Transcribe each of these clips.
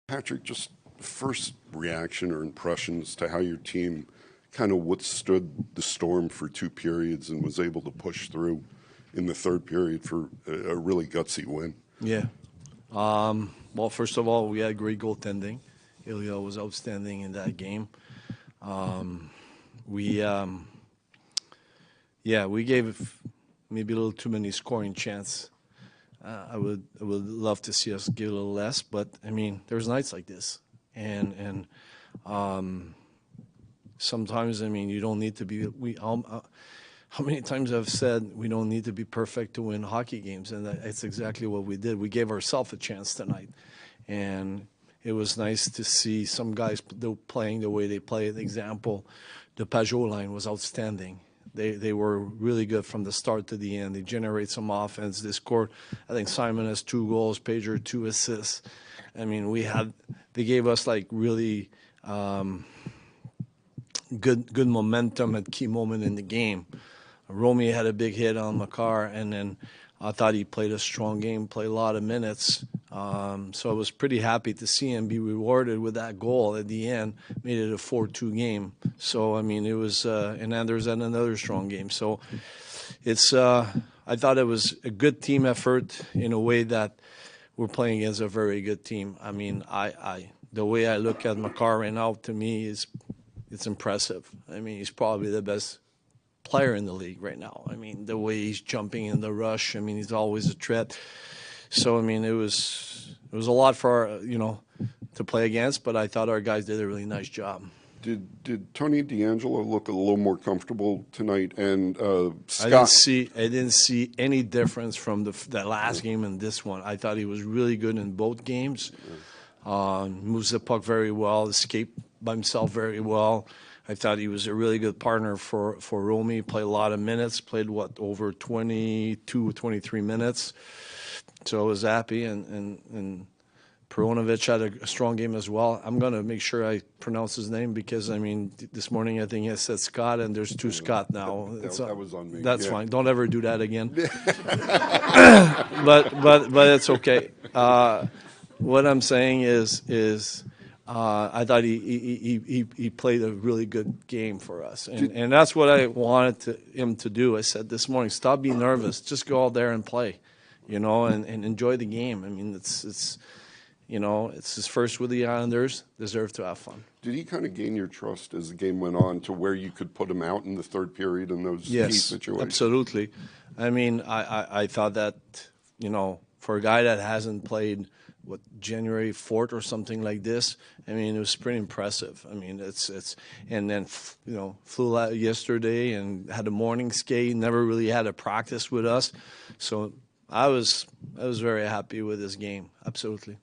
Patrick, just first reaction or impressions to how your team kind of withstood the storm for 2 periods and was able to push through in the third period for a really gutsy win. Yeah. Well, first of all, we had great goaltending. Ilya was outstanding in that game. We, yeah, we gave maybe a little too many scoring chances. I would love to see us give a little less, but I mean, there's nights like this, and sometimes I mean, you don't need to be. How many times I've said we don't need to be perfect to win hockey games, and that's exactly what we did. We gave ourselves a chance tonight, and it was nice to see some guys playing the way they play. The example, the Pajot line was outstanding. They were really good from the start to the end. They generate some offense. They scored. I think Simon has 2 goals, Pager 2 assists. I mean, they gave us like really good momentum at key moment in the game. Romy had a big hit on Makar, and then I thought he played a strong game, played a lot of minutes. So I was pretty happy to see him be rewarded with that goal at the end, made it a 4-2 game. So, I mean, it was, and Anders had another strong game. So it's, I thought it was a good team effort in a way that we're playing against a very good team. I mean, the way I look at Makar right now, to me, it's impressive. I mean, he's probably the best player in the league right now. I mean, the way he's jumping in the rush, I mean, he's always a threat. So, I mean, it was a lot for our, to play against, but I thought our guys did a really nice job. Did Tony DeAngelo look a little more comfortable tonight? And Scott, I didn't see any difference from the last game and this one. I thought he was really good in both games. Moves the puck very well, escaped by himself very well. I thought he was a really good partner for Romy. Played a lot of minutes, played, over 22, 23 minutes. So I was happy, and Peronovic had a strong game as well. I'm going to make sure I pronounce his name because, I mean, this morning I think I said Scott, and there's 2 Scott now. That was on me. That's fine. Don't ever do that again. but it's okay. What I'm saying is I thought he played a really good game for us, and that's what I wanted him to do. I said this morning, stop being nervous, just go out there and play, and enjoy the game. I mean, it's his first with the Islanders, deserve to have fun. Did he kind of gain your trust as the game went on to where you could put him out in the third period in those key situations? Absolutely. I mean, I thought that, for a guy that hasn't played January 4th or something like this, I mean, it was pretty impressive. I mean, and then, flew out yesterday and had a morning skate, never really had a practice with us. So I was very happy with this game. Absolutely.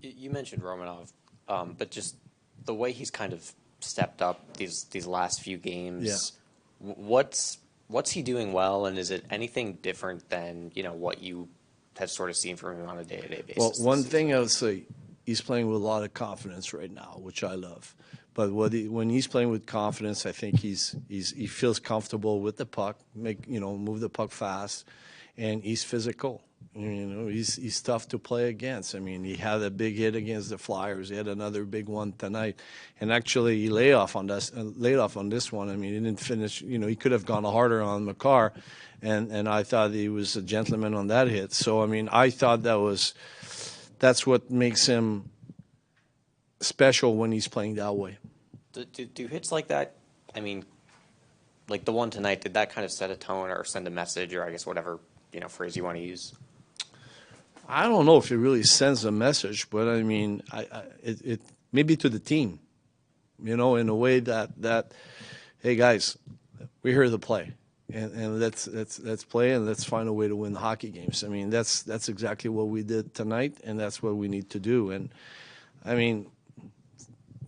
You mentioned Romanov, but just the way he's kind of stepped up these last few games, what's he doing well, and is it anything different than, what you have sort of seen from him on a day-to-day basis? Well, one thing I would say, he's playing with a lot of confidence right now, which I love. But when he's playing with confidence, I think he feels comfortable with the puck, move the puck fast, and he's physical. He's tough to play against. I mean, he had a big hit against the Flyers. He had another big one tonight, and actually he laid off on this one. I mean, he didn't finish. He could have gone harder on Makar, and I thought he was a gentleman on that hit. So I mean, I thought that's what makes him special when he's playing that way. Do hits like that? I mean, like the one tonight, did that kind of set a tone or send a message, or I guess whatever phrase you want to use? I don't know if it really sends a message, but I mean, it maybe to the team, in a way that hey guys, we're here to play, and let's play and let's find a way to win the hockey games. I mean, that's exactly what we did tonight, and that's what we need to do. And I mean,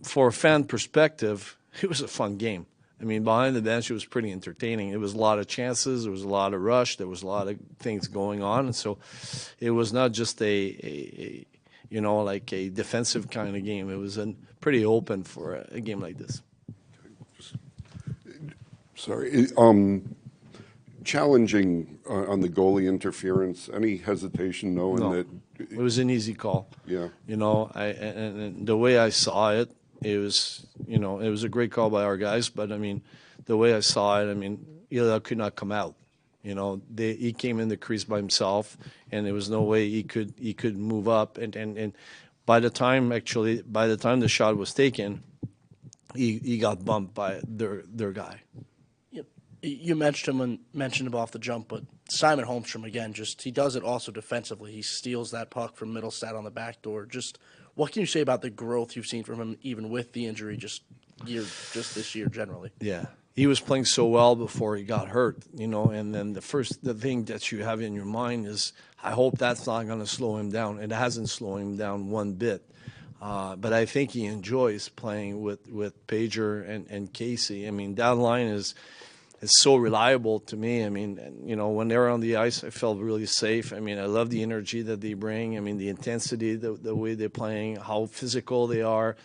for a fan perspective, it was a fun game. I mean, behind the bench, it was pretty entertaining. It was a lot of chances. There was a lot of rush. There was a lot of things going on. And so it was not just a defensive kind of game. It was pretty open for a game like this. Sorry. Challenging on the goalie interference. Any hesitation knowing that It was an easy call. Yeah. You know, and the way I saw it, it was, you know, it was a great call by our guys. But I mean, the way I saw it, I mean, Ilya could not come out. You know, he came in the crease by himself, and there was no way he could move up. And by the time the shot was taken, he got bumped by their guy. You mentioned him off the jump, but Simon Holmstrom again, just he does it also defensively. He steals that puck from Middlestat on the back door. Just what can you say about the growth you've seen from him, even with the injury, just this year generally? Yeah, he was playing so well before he got hurt, you know. And then the thing that you have in your mind is, I hope that's not going to slow him down. It hasn't slowed him down one bit. But I think he enjoys playing with Pager and Casey. I mean, that line is so reliable to me. I mean, you know, when they're on the ice, I felt really safe. I mean, I love the energy that they bring. I mean, the intensity, the way they're playing, how physical they are,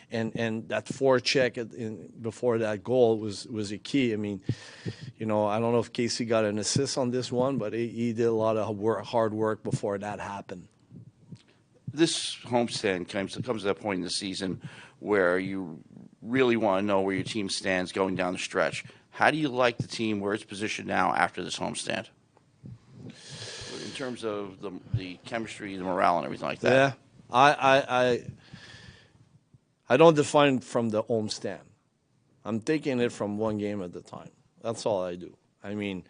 and that forecheck before that goal was a key. I mean, you know, I don't know if Casey got an assist on this one, but he did a lot of hard work before that happened. This homestand comes to that point in the season where you really want to know where your team stands going down the stretch. How do you like the team, where it's positioned now after this homestand? In terms of the chemistry, the morale, and everything like that. Yeah, I don't define from the homestand. I'm taking it from one game at a time. That's all I do. I mean,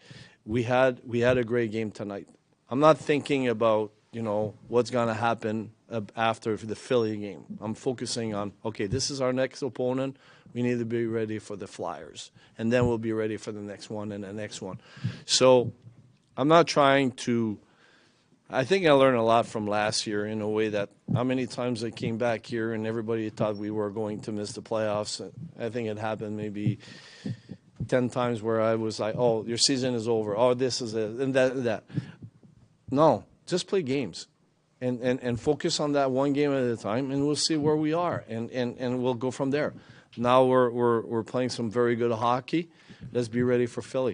we had a great game tonight. I'm not thinking about, you know, what's going to happen after the Philly game. I'm focusing on, okay, this is our next opponent. We need to be ready for the Flyers. And then we'll be ready for the next one and the next one. So I'm not trying to – I think I learned a lot from last year in a way that how many times I came back here and everybody thought we were going to miss the playoffs. I think it happened maybe 10 times where I was like, oh, your season is over. Oh, this is it, and that. No, just play games. And focus on that one game at a time, and we'll see where we are, and we'll go from there. Now we're playing some very good hockey. Let's be ready for Philly.